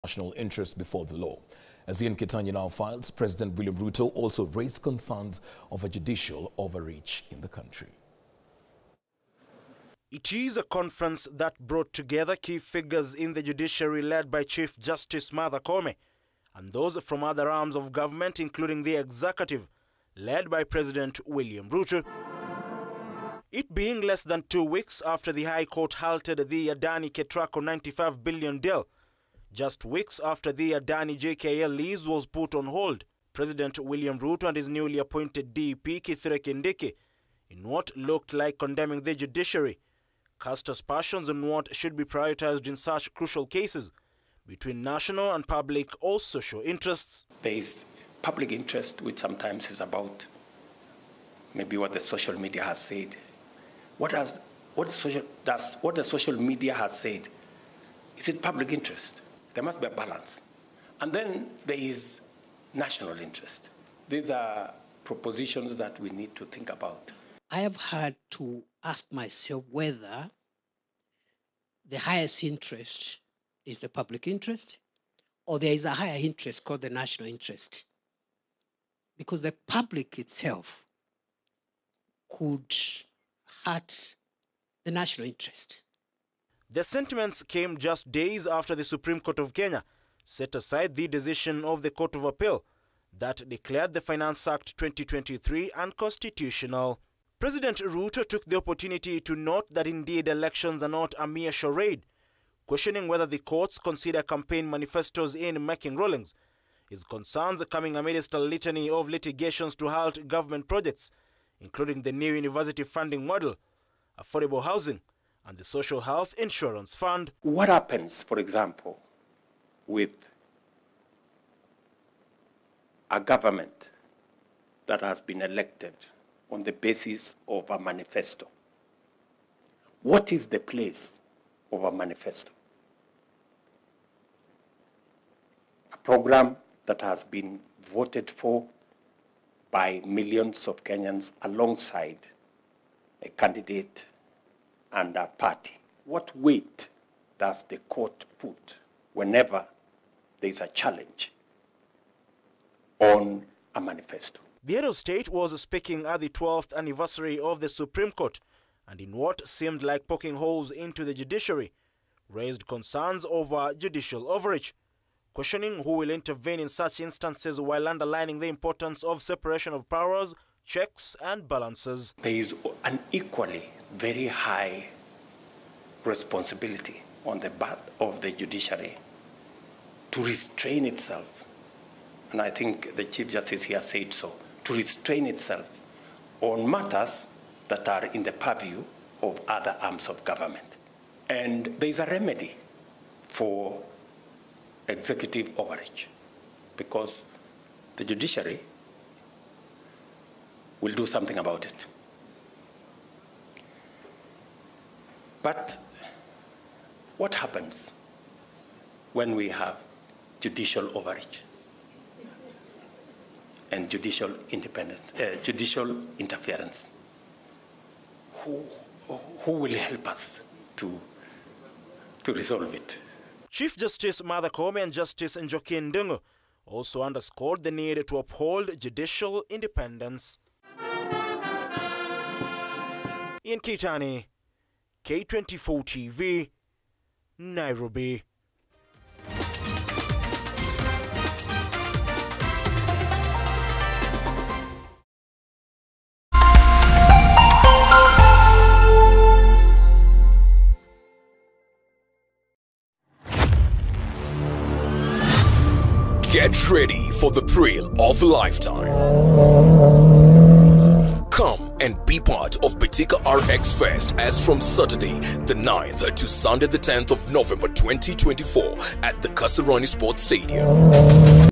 national interest before the law. As Ian Kitanya now files, President William Ruto also raised concerns of a judicial overreach in the country. It is a conference that brought together key figures in the judiciary led by Chief Justice Martha Koome and those from other arms of government, including the executive, led by President William Ruto. It being less than 2 weeks after the High Court halted the Adani Ketraco $95 billion deal, just weeks after the Adani JKL lease was put on hold, President William Ruto and his newly appointed DEP Kithure Kindiki, in what looked like condemning the judiciary, cast aspersions on what should be prioritized in such crucial cases between national and public or social interests. There is public interest, which sometimes is about maybe what the social media has said. What the social media has said, is it public interest? There must be a balance. And then there is national interest. These are propositions that we need to think about. I have had to ask myself whether the highest interest is the public interest or there is a higher interest called the national interest. Because the public itself could hurt the national interest. The sentiments came just days after the Supreme Court of Kenya set aside the decision of the Court of Appeal that declared the Finance Act 2023 unconstitutional. President Ruto took the opportunity to note that indeed elections are not a mere charade, questioning whether the courts consider campaign manifestos in making rulings. His concerns coming amidst a litany of litigations to halt government projects, including the new university funding model, affordable housing, and the Social Health Insurance Fund. What happens, for example, with a government that has been elected on the basis of a manifesto? What is the place of a manifesto? A program that has been voted for by millions of Kenyans alongside a candidate and a party. What weight does the court put whenever there is a challenge on a manifesto? The head of state was speaking at the 12th anniversary of the Supreme Court and in what seemed like poking holes into the judiciary, raised concerns over judicial overreach, questioning who will intervene in such instances while underlining the importance of separation of powers, checks and balances. There is an equally very high responsibility on the part of the judiciary to restrain itself, and I think the Chief Justice here said so, to restrain itself on matters that are in the purview of other arms of government. And there is a remedy for executive overreach, because the judiciary will do something about it. But what happens when we have judicial overreach and judicial interference? Who will help us to resolve it? Chief Justice Martha Koome and Justice Njoki Ndungu also underscored the need to uphold judicial independence. Ian Kitanya, K24 TV, Nairobi. Get ready for the thrill of a lifetime. Come and be part of Betika RX Fest as from Saturday the 9th to Sunday the 10th of November 2024 at the Kasarani Sports Stadium.